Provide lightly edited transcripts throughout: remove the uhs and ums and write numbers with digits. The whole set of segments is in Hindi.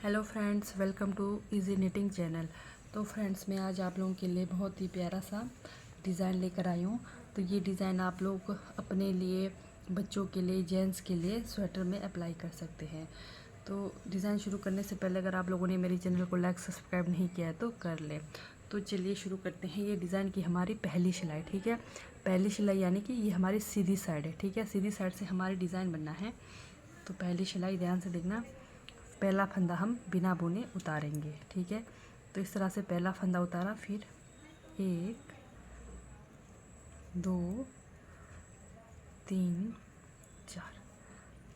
Hello friends, welcome to easy knitting channel. तो फ्रेंड्स, मैं आज आप लोगों के लिए बहुत ही प्यारा सा डिज़ाइन लेकर आई हूँ। तो ये डिज़ाइन आप लोग अपने लिए, बच्चों के लिए, जेंट्स के लिए स्वेटर में अप्लाई कर सकते हैं। तो डिज़ाइन शुरू करने से पहले अगर आप लोगों ने मेरे चैनल को लाइक सब्सक्राइब नहीं किया है तो कर लें। तो चलिए शुरू करते हैं। ये डिज़ाइन की हमारी पहली सिलाई, ठीक है। पहली सिलाई यानी कि ये हमारी सीधी साइड है, ठीक है। सीधी साइड से हमारी डिज़ाइन बनना है। तो पहली सिलाई ध्यान से देखना, पहला फंदा हम बिना बुने उतारेंगे, ठीक है। तो इस तरह से पहला फंदा उतारा, फिर 1 2 3 4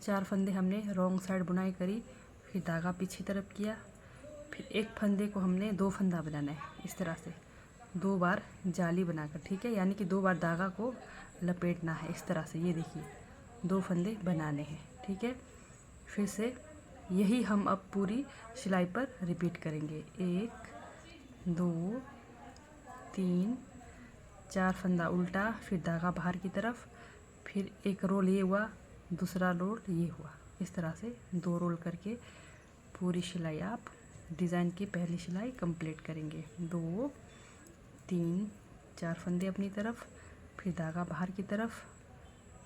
4 फंदे हमने रॉन्ग साइड बुनाई करी, फिर धागा पीछे तरफ किया, फिर एक फंदे को हमने 2 फंदा बनाना है इस तरह से 2 बार जाली बनाकर, ठीक है। यानी कि 2 बार धागा को लपेटना है इस तरह से। ये देखिए 2 फंदे बनाने हैं, ठीक है। फिर से यही हम अब पूरी सिलाई पर रिपीट करेंगे। 1 2 3 4 फंदा उल्टा, फिर धागा बाहर की तरफ, फिर एक रोल ये हुआ, दूसरा रोल ये हुआ। इस तरह से 2 रोल करके पूरी सिलाई आप डिज़ाइन की पहली सिलाई कंप्लीट करेंगे। 2 3 4 फंदे अपनी तरफ, फिर धागा बाहर की तरफ,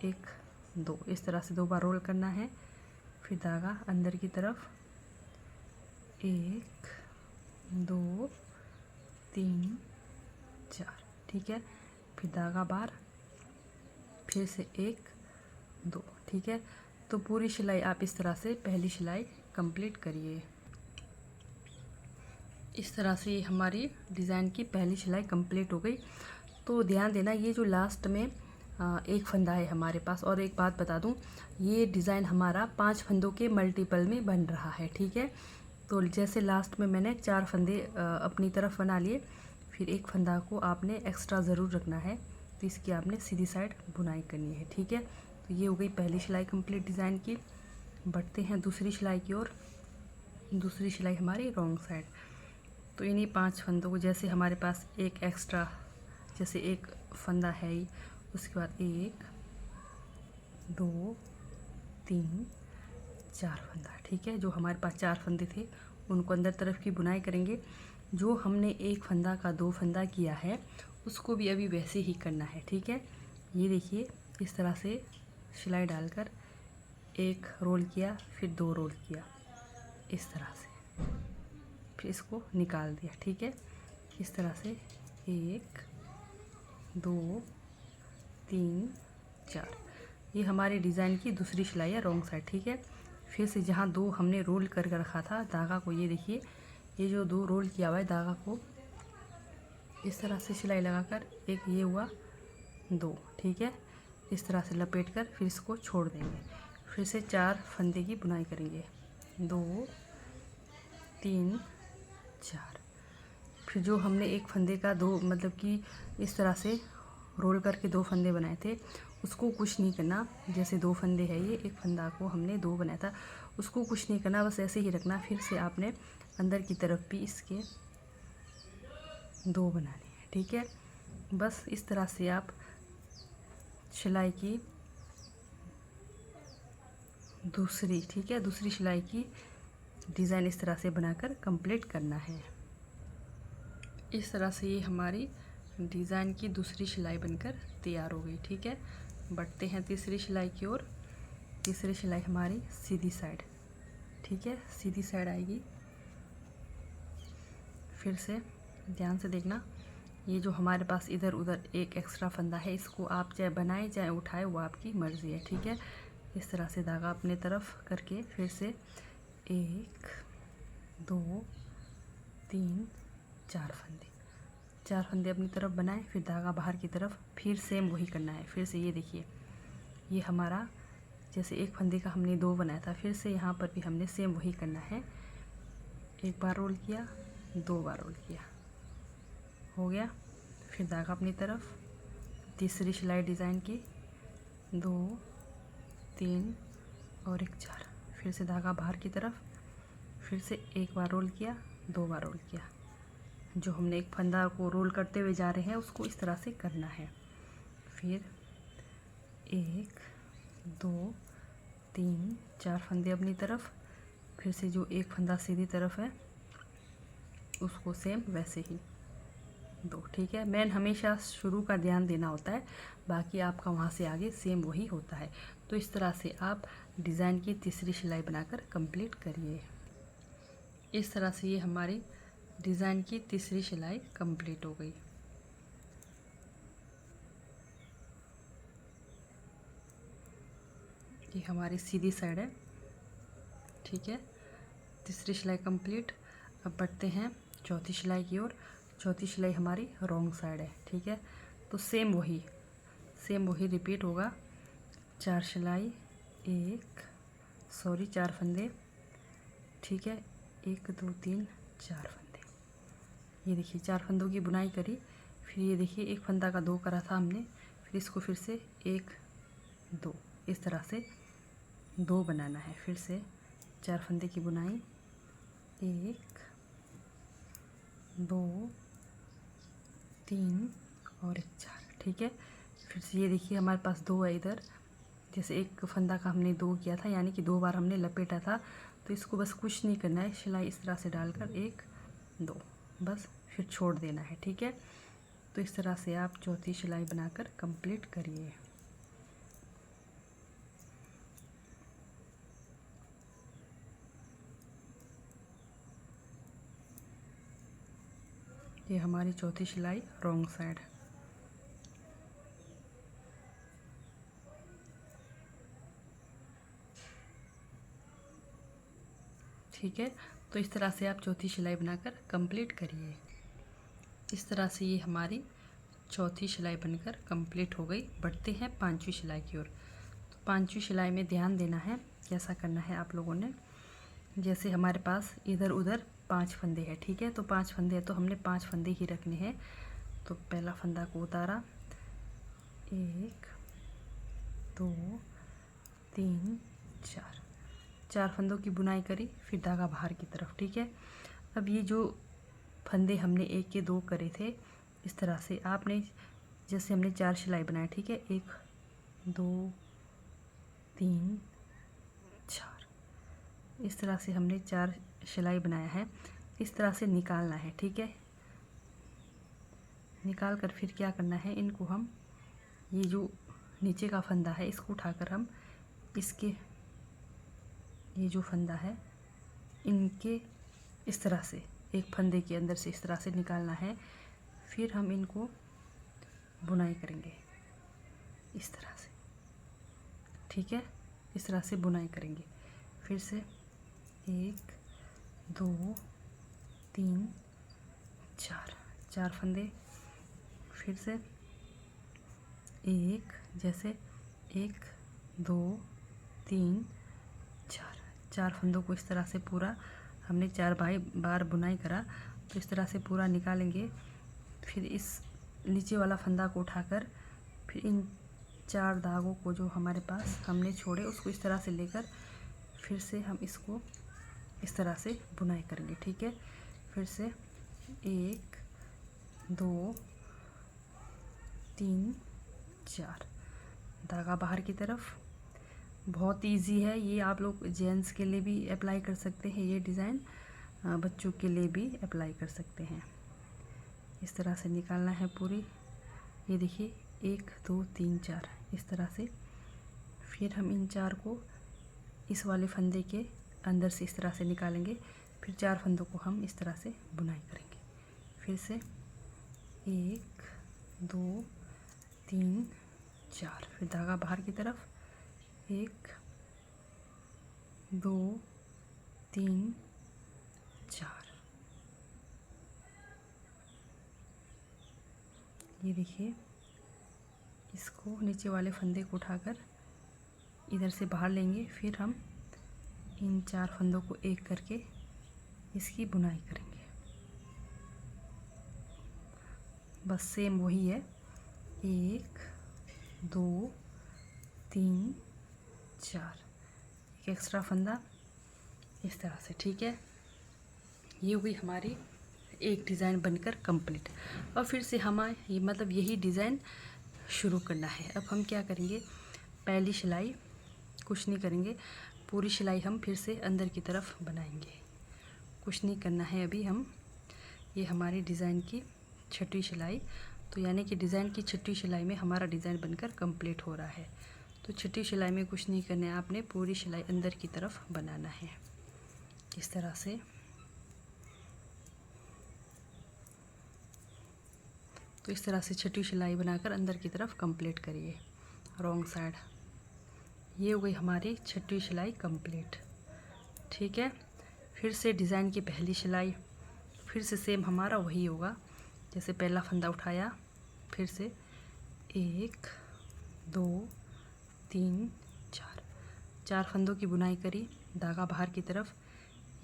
1 2, इस तरह से 2 बार रोल करना है। फिर धागा अंदर की तरफ, 1 2 3 4, ठीक है। फिर धागा बाहर, फिर से 1 2, ठीक है। तो पूरी सिलाई आप इस तरह से पहली सिलाई कंप्लीट करिए। इस तरह से हमारी डिज़ाइन की पहली सिलाई कंप्लीट हो गई। तो ध्यान देना, ये जो लास्ट में एक फंदा है हमारे पास। और एक बात बता दूं, ये डिज़ाइन हमारा 5 फंदों के मल्टीपल में बन रहा है, ठीक है। तो जैसे लास्ट में मैंने 4 फंदे अपनी तरफ बना लिए, फिर एक फंदा को आपने एक्स्ट्रा ज़रूर रखना है। तो इसकी आपने सीधी साइड बुनाई करनी है, ठीक है। तो ये हो गई पहली सिलाई कंप्लीट डिज़ाइन की। बढ़ते हैं दूसरी सिलाई की ओर। दूसरी सिलाई हमारी रॉन्ग साइड। तो इन्हीं 5 फंदों को, जैसे हमारे पास एक एक्स्ट्रा, जैसे एक फंदा है ही, उसके बाद 1 2 3 4 फंदा, ठीक है। जो हमारे पास 4 फंदे थे उनको अंदर तरफ की बुनाई करेंगे। जो हमने एक फंदा का 2 फंदा किया है उसको भी अभी वैसे ही करना है, ठीक है। ये देखिए इस तरह से सिलाई डालकर 1 रोल किया, फिर 2 रोल किया इस तरह से, फिर इसको निकाल दिया, ठीक है। इस तरह से 1 2 3 4, ये हमारी डिज़ाइन की दूसरी सिलाई है रॉन्ग साइड, ठीक है। फिर से जहाँ 2 हमने रोल करके रखा था धागा को, ये देखिए ये जो 2 रोल किया हुआ है धागा को इस तरह से सिलाई लगाकर, एक ये हुआ 2, ठीक है। इस तरह से लपेट कर फिर इसको छोड़ देंगे। फिर से 4 फंदे की बुनाई करेंगे, 2 3 4। फिर जो हमने एक फंदे का 2, मतलब कि इस तरह से रोल करके 2 फंदे बनाए थे, उसको कुछ नहीं करना। जैसे 2 फंदे है, ये एक फंदा को हमने 2 बनाया था, उसको कुछ नहीं करना, बस ऐसे ही रखना। फिर से आपने अंदर की तरफ भी इसके 2 बनाने हैं, ठीक है। बस इस तरह से आप सिलाई की दूसरी, ठीक है, दूसरी सिलाई की डिज़ाइन इस तरह से बनाकर कंप्लीट करना है। इस तरह से ये हमारी डिज़ाइन की दूसरी सिलाई बनकर तैयार हो गई, ठीक है। बढ़ते हैं तीसरी सिलाई की ओर। तीसरी सिलाई हमारी सीधी साइड, ठीक है, सीधी साइड आएगी। फिर से ध्यान से देखना, ये जो हमारे पास इधर उधर एक एक्स्ट्रा फंदा है, इसको आप चाहे बनाए चाहे उठाए, वो आपकी मर्ज़ी है, ठीक है। इस तरह से धागा अपने तरफ करके फिर से 1 2 3 4 फंदे, 4 फंदे अपनी तरफ बनाए, फिर धागा बाहर की तरफ, फिर सेम वही करना है। फिर से ये देखिए, ये हमारा जैसे एक फंदे का हमने 2 बनाया था, फिर से यहाँ पर भी हमने सेम वही करना है। 1 बार रोल किया, 2 बार रोल किया, हो गया। फिर धागा अपनी तरफ, तीसरी सिलाई डिज़ाइन की 2 3 और 1 4, फिर से धागा बाहर की तरफ, फिर से 1 बार रोल किया, 2 बार रोल किया। जो हमने एक फंदा को रोल करते हुए जा रहे हैं उसको इस तरह से करना है। फिर 1 2 3 4 फंदे अपनी तरफ, फिर से जो एक फंदा सीधी तरफ है उसको सेम वैसे ही दो। ठीक है, मेन हमेशा शुरू का ध्यान देना होता है, बाकी आपका वहाँ से आगे सेम वही होता है। तो इस तरह से आप डिज़ाइन की तीसरी सिलाई बनाकर कंप्लीट करिए। इस तरह से ये हमारी डिज़ाइन की तीसरी सिलाई कंप्लीट हो गई। ये हमारी सीधी साइड है। ठीक है, तीसरी सिलाई कंप्लीट। अब बढ़ते हैं चौथी सिलाई की ओर। चौथी सिलाई हमारी रॉन्ग साइड है। ठीक है, तो सेम वही रिपीट होगा। 4 सिलाई, चार फंदे। ठीक है, 1 2 3 4 फंदे। ये देखिए 4 फंदों की बुनाई करी। फिर ये देखिए एक फंदा का 2 करा था हमने, फिर इसको फिर से 1 2 इस तरह से 2 बनाना है। फिर से 4 फंदे की बुनाई, 1 2 3 और 1 4। ठीक है, फिर से ये देखिए हमारे पास 2 है इधर। जैसे एक फंदा का हमने 2 किया था, यानी कि 2 बार हमने लपेटा था। तो इसको बस कुछ नहीं करना है, सिलाई इस तरह से डालकर 1 2 बस, फिर छोड़ देना है। ठीक है, तो इस तरह से आप चौथी सिलाई बनाकर कंप्लीट करिए। ये हमारी चौथी सिलाई रॉन्ग साइड। ठीक है, तो इस तरह से आप चौथी सिलाई बनाकर कंप्लीट करिए। इस तरह से ये हमारी चौथी सिलाई बनकर कंप्लीट हो गई। बढ़ते हैं पांचवी सिलाई की ओर। तो पांचवी सिलाई में ध्यान देना है, कैसा करना है आप लोगों ने। जैसे हमारे पास इधर उधर 5 फंदे हैं। ठीक है, तो 5 फंदे हैं तो हमने 5 फंदे ही रखने हैं। तो पहला फंदा को उतारा, 1 2 3 4, 4 फंदों की बुनाई करी, फिर धागा बाहर की तरफ। ठीक है, अब ये जो फंदे हमने 1 के 2 करे थे, इस तरह से आपने, जैसे हमने 4 सिलाई बनाए। ठीक है, 1 2 3 4, इस तरह से हमने 4 सिलाई बनाया है। इस तरह से निकालना है। ठीक है, निकाल कर फिर क्या करना है, इनको हम, ये जो नीचे का फंदा है इसको उठाकर हम इसके, ये जो फंदा है इनके इस तरह से एक फंदे के अंदर से इस तरह से निकालना है। फिर हम इनको बुनाई करेंगे इस तरह से। ठीक है, इस तरह से बुनाई करेंगे। फिर से 1 2 3 4, 4 फंदे। फिर से 1, जैसे 1 2 3 4, 4 फंदों को इस तरह से पूरा हमने 4 बार बुनाई करा। तो इस तरह से पूरा निकालेंगे। फिर इस नीचे वाला फंदा को उठाकर फिर इन 4 धागों को जो हमारे पास हमने छोड़े उसको इस तरह से लेकर फिर से हम इसको इस तरह से बुनाई करेंगे। ठीक है, फिर से 1 2 3 4, धागा बाहर की तरफ। बहुत इजी है ये, आप लोग जेंट्स के लिए भी अप्लाई कर सकते हैं ये डिज़ाइन, बच्चों के लिए भी अप्लाई कर सकते हैं। इस तरह से निकालना है पूरी। ये देखिए 1 2 3 4 इस तरह से। फिर हम इन 4 को इस वाले फंदे के अंदर से इस तरह से निकालेंगे। फिर 4 फंदों को हम इस तरह से बुनाई करेंगे। फिर से 1 2 3 4, फिर धागा बाहर की तरफ, 1 2 3 4। ये देखिए इसको नीचे वाले फंदे को उठाकर इधर से बाहर लेंगे। फिर हम इन 4 फंदों को एक करके इसकी बुनाई करेंगे। बस सेम वही है, 1 2 3 4, एक एक्स्ट्रा फंदा इस तरह से। ठीक है, ये हुई हमारी एक डिज़ाइन बनकर कंप्लीट। और फिर से हमें ये मतलब यही डिज़ाइन शुरू करना है। अब हम क्या करेंगे, पहली सिलाई कुछ नहीं करेंगे, पूरी सिलाई हम फिर से अंदर की तरफ बनाएंगे। कुछ नहीं करना है अभी हम। ये हमारी डिज़ाइन की छठी सिलाई, तो यानी कि डिज़ाइन की छठी सिलाई में हमारा डिज़ाइन बनकर कंप्लीट हो रहा है। तो छठी सिलाई में कुछ नहीं करना है, आपने पूरी सिलाई अंदर की तरफ बनाना है इस तरह से। तो इस तरह से छठी सिलाई बनाकर अंदर की तरफ कंप्लीट करिए रॉन्ग साइड। ये हो गई हमारी छठी सिलाई कंप्लीट। ठीक है, फिर से डिज़ाइन की पहली सिलाई, फिर से सेम हमारा वही होगा। जैसे पहला फंदा उठाया, फिर से 1 2 3 4, 4 फंदों की बुनाई करी, धागा बाहर की तरफ।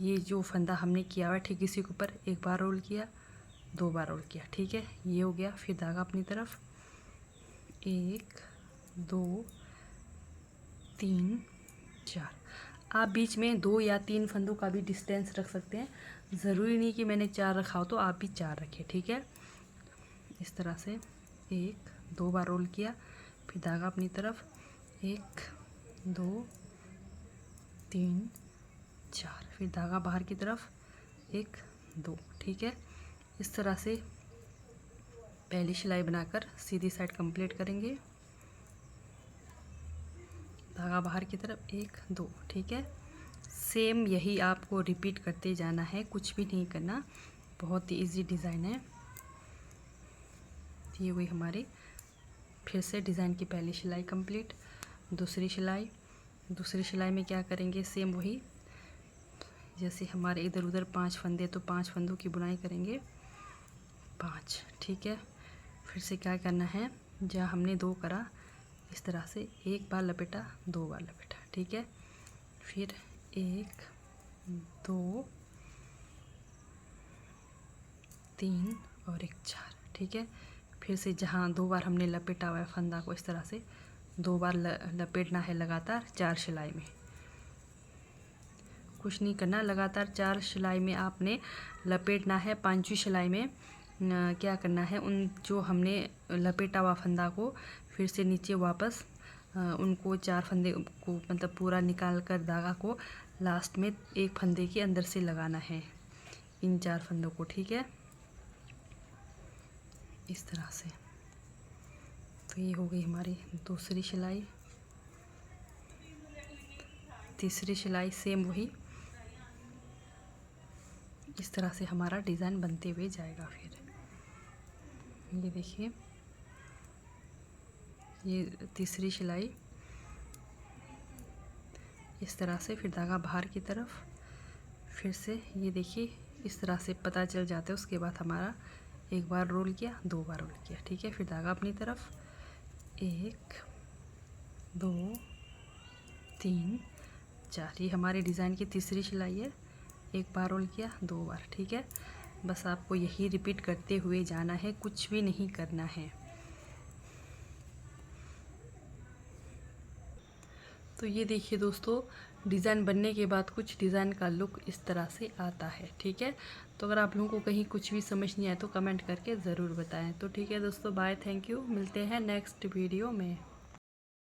ये जो फंदा हमने किया हुआ है ठीक इसी के ऊपर एक बार रोल किया, 2 बार रोल किया। ठीक है, ये हो गया। फिर धागा अपनी तरफ 1 2 3 4। आप बीच में 2 या 3 फंदों का भी डिस्टेंस रख सकते हैं, ज़रूरी नहीं कि मैंने 4 रखा हो तो आप भी 4 रखें। ठीक है, इस तरह से 1 2 बार रोल किया, फिर धागा अपनी तरफ 1 2 3 4, फिर धागा बाहर की तरफ 1 2। ठीक है, इस तरह से पहली सिलाई बनाकर सीधी साइड कंप्लीट करेंगे, धागा बाहर की तरफ 1 2। ठीक है, सेम यही आपको रिपीट करते जाना है, कुछ भी नहीं करना, बहुत ही इजी डिज़ाइन है। ये हुई हमारी फिर से डिज़ाइन की पहली सिलाई कंप्लीट। दूसरी सिलाई में क्या करेंगे, सेम वही। जैसे हमारे इधर उधर 5 फंदे, तो 5 फंदों की बुनाई करेंगे 5। ठीक है, फिर से क्या करना है, जहाँ हमने 2 करा इस तरह से 1 बार लपेटा 2 बार लपेटा। ठीक है, फिर 1 2 3 और 1 4। ठीक है, फिर से जहाँ 2 बार हमने लपेटा हुआ है फंदा को, इस तरह से 2 बार लपेटना है लगातार 4 सिलाई में। कुछ नहीं करना, लगातार 4 सिलाई में आपने लपेटना है। 5वीं सिलाई में क्या करना है, उन जो हमने लपेटा हुआ फंदा को फिर से नीचे वापस उनको 4 फंदे को मतलब पूरा निकाल कर धागा को लास्ट में एक फंदे के अंदर से लगाना है इन 4 फंदों को। ठीक है, इस तरह से। तो ये हो गई हमारी दूसरी सिलाई। तीसरी सिलाई सेम वही, इस तरह से हमारा डिज़ाइन बनते हुए जाएगा। फिर ये देखिए, ये तीसरी सिलाई इस तरह से, फिर धागा बाहर की तरफ, फिर से ये देखिए इस तरह से पता चल जाता है। उसके बाद हमारा 1 बार रोल किया 2 बार रोल किया। ठीक है, फिर धागा अपनी तरफ 1 2 3 4। ये हमारे डिज़ाइन की तीसरी सिलाई है। 1 बार रोल किया 2 बार। ठीक है, बस आपको यही रिपीट करते हुए जाना है, कुछ भी नहीं करना है। तो ये देखिए दोस्तों, डिज़ाइन बनने के बाद कुछ डिज़ाइन का लुक इस तरह से आता है। ठीक है, तो अगर आप लोगों को कहीं कुछ भी समझ नहीं आए तो कमेंट करके ज़रूर बताएं। तो ठीक है दोस्तों, बाय, थैंक यू, मिलते हैं नेक्स्ट वीडियो में।